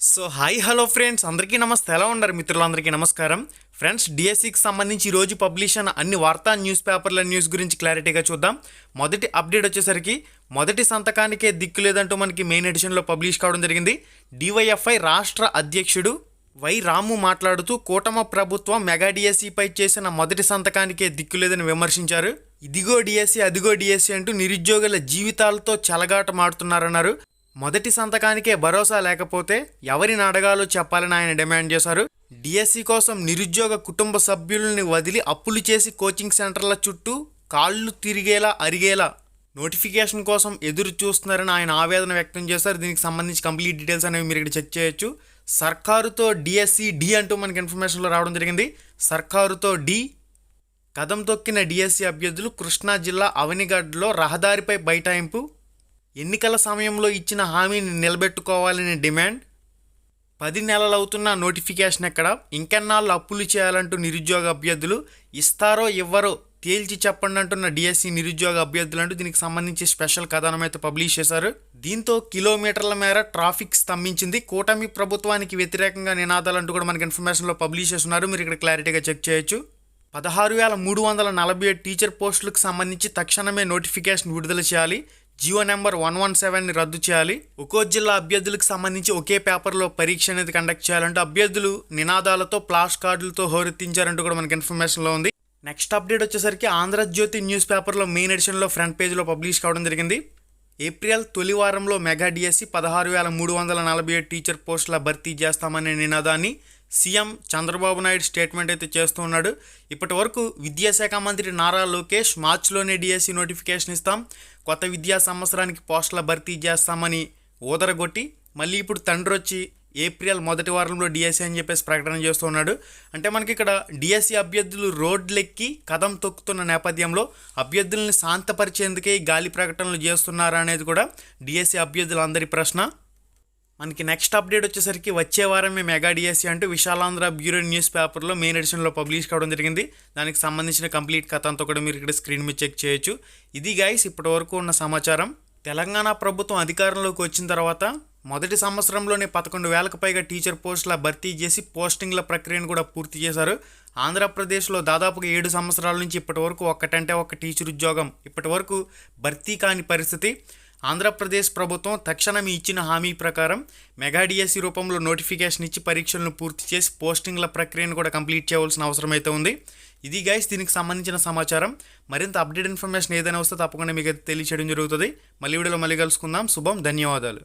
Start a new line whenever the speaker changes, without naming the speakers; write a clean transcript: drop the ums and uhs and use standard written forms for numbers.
So hi hello friends, అందరికీ నమస్తే. ఎలా ఉన్నారు మిత్రులందరికీ నమస్కారం. ఫ్రెండ్స్, డిఎస్సికి సంబంధించి ఈరోజు పబ్లిష్ అయిన అన్ని వార్తా న్యూస్ పేపర్ల న్యూస్ గురించి క్లారిటీగా చూద్దాం. మొదటి అప్డేట్ వచ్చేసరికి మొదటి సంతకానికే దిక్కు లేదంటూ మనకి మెయిన్ ఎడిషన్లో పబ్లిష్ కావడం జరిగింది. డివైఎఫ్ఐ రాష్ట్ర అధ్యక్షుడు వై రాము మాట్లాడుతూ కూటమి ప్రభుత్వం మెగా డిఎస్సిపై చేసిన మొదటి సంతకానికే దిక్కులేదని విమర్శించారు. ఇదిగో డిఎస్సి అదిగో డిఎస్సి అంటూ నిరుద్యోగుల జీవితాలతో చెలగాటమాడుతున్నారన్నారు. మొదటి సంతకానికే భరోసా లేకపోతే ఎవరిని అడగాలో చెప్పాలని ఆయన డిమాండ్ చేశారు. డిఎస్సి కోసం నిరుద్యోగ కుటుంబ సభ్యుల్ని వదిలి అప్పులు చేసి కోచింగ్ సెంటర్ల చుట్టూ కాళ్ళు తిరిగేలా అరిగేలా నోటిఫికేషన్ కోసం ఎదురు చూస్తున్నారని ఆయన ఆవేదన వ్యక్తం చేశారు. దీనికి సంబంధించి కంప్లీట్ డీటెయిల్స్ అనేవి మీరు ఇక్కడ చెక్ చేయొచ్చు. సర్కారుతో డిఎస్సి డి అంటూ మనకి ఇన్ఫర్మేషన్లో రావడం జరిగింది. సర్కారుతో డి కదం తొక్కిన డిఎస్సి అభ్యర్థులు కృష్ణా జిల్లా అవనిగడ్డలో రహదారిపై బైఠాయింపు. ఎన్నికల సమయంలో ఇచ్చిన హామీని నిలబెట్టుకోవాలని డిమాండ్. 10 నెలలవుతున్న నోటిఫికేషన్ ఎక్కడ, ఇంకెన్నాళ్ళు అప్పులు చేయాలంటూ నిరుద్యోగ అభ్యర్థులు. ఇస్తారో ఇవ్వరో తేల్చి చెప్పండి అంటున్న డిఎస్సి నిరుద్యోగ అభ్యర్థులు అంటూ దీనికి సంబంధించి స్పెషల్ కథనం అయితే పబ్లిష్ చేశారు. దీంతో కిలోమీటర్ల మేర ట్రాఫిక్ స్తంభించింది. కూటమి ప్రభుత్వానికి వ్యతిరేకంగా నినాదాలంటూ కూడా మనకి ఇన్ఫర్మేషన్లో పబ్లిష్ చేస్తున్నారు. మీరు ఇక్కడ క్లారిటీగా చెక్ చేయొచ్చు. 16,347 టీచర్ పోస్టులకు సంబంధించి తక్షణమే నోటిఫికేషన్ విడుదల చేయాలి. జియో నెంబర్ 117ని రద్దు చేయాలి. ఒక్కో జిల్లా అభ్యర్థులకు సంబంధించి ఒకే పేపర్లో పరీక్ష అనేది కండక్ట్ చేయాలంటూ అభ్యర్థులు నినాదాలతో ప్లాష్ కార్డులతో హోరెత్తించారంటూ కూడా మనకి ఇన్ఫర్మేషన్లో ఉంది. నెక్స్ట్ అప్డేట్ వచ్చేసరికి ఆంధ్రజ్యోతి న్యూస్ పేపర్లో మెయిన్ ఎడిషన్లో ఫ్రంట్ పేజ్లో పబ్లిష్ కావడం జరిగింది. ఏప్రిల్ తొలి వారంలో మెగా డిఎస్సి 16,347 టీచర్ పోస్టుల భర్తీ చేస్తామనే నినాదాన్ని సీఎం చంద్రబాబు నాయుడు స్టేట్మెంట్ అయితే చేస్తూ ఉన్నాడు. ఇప్పటి వరకు విద్యాశాఖ మంత్రి నారా లోకేష్ మార్చిలోనే డిఎస్సి నోటిఫికేషన్ ఇస్తాం, కొత్త విద్యా సంవత్సరానికి పోస్టుల భర్తీ చేస్తామని ఊదరగొట్టి మళ్ళీ ఇప్పుడు తండ్రి వచ్చి ఏప్రిల్ మొదటి వారంలో డిఎస్సి అని చెప్పేసి ప్రకటన చేస్తూ ఉన్నాడు. అంటే మనకి ఇక్కడ డిఎస్సి అభ్యర్థులు రోడ్లెక్కి కదం తొక్కుతున్న నేపథ్యంలో అభ్యర్థుల్ని శాంతపరిచేందుకే గాలి ప్రకటనలు చేస్తున్నారా అనేది కూడా డిఎస్సి అభ్యర్థులందరి ప్రశ్న. మనకి నెక్స్ట్ అప్డేట్ వచ్చేసరికి వచ్చే వారమే మెగా డిఎస్సి అంటూ విశాలాంధ్ర బ్యూరో న్యూస్ పేపర్లో మెయిన్ ఎడిషన్లో పబ్లిష్ కావడం జరిగింది. దానికి సంబంధించిన కంప్లీట్ కథ అంతా కూడా మీరు ఇక్కడ స్క్రీన్ మీద చెక్ చేయొచ్చు. ఇది గైస్ ఇప్పటి వరకు ఉన్న సమాచారం. తెలంగాణ ప్రభుత్వం అధికారంలోకి వచ్చిన తర్వాత మొదటి సంవత్సరంలోనే 11,000కు పైగా టీచర్ పోస్టుల భర్తీ చేసి పోస్టింగ్ల ప్రక్రియను కూడా పూర్తి చేశారు. ఆంధ్రప్రదేశ్లో దాదాపుగా 7 సంవత్సరాల నుంచి ఇప్పటి వరకు ఒక్కటంటే ఒక్క టీచర్ ఉద్యోగం ఇప్పటి వరకు భర్తీ కాని పరిస్థితి. ఆంధ్రప్రదేశ్ ప్రభుత్వం తక్షణం ఇచ్చిన హామీ ప్రకారం మెగా డిఎస్సి రూపంలో నోటిఫికేషన్ ఇచ్చి పరీక్షలను పూర్తి చేసి పోస్టింగ్ల ప్రక్రియను కూడా కంప్లీట్ చేయవలసిన అవసరం అయితే ఉంది. ఇది గైస్ దీనికి సంబంధించిన సమాచారం. మరింత అప్డేట్ ఇన్ఫర్మేషన్ ఏదైనా వస్తే తప్పకుండా మీకు తెలియచేయడం జరుగుతుంది. మళ్ళీ వీడియోలో మళ్ళీ కలుసుకుందాం. శుభం, ధన్యవాదాలు.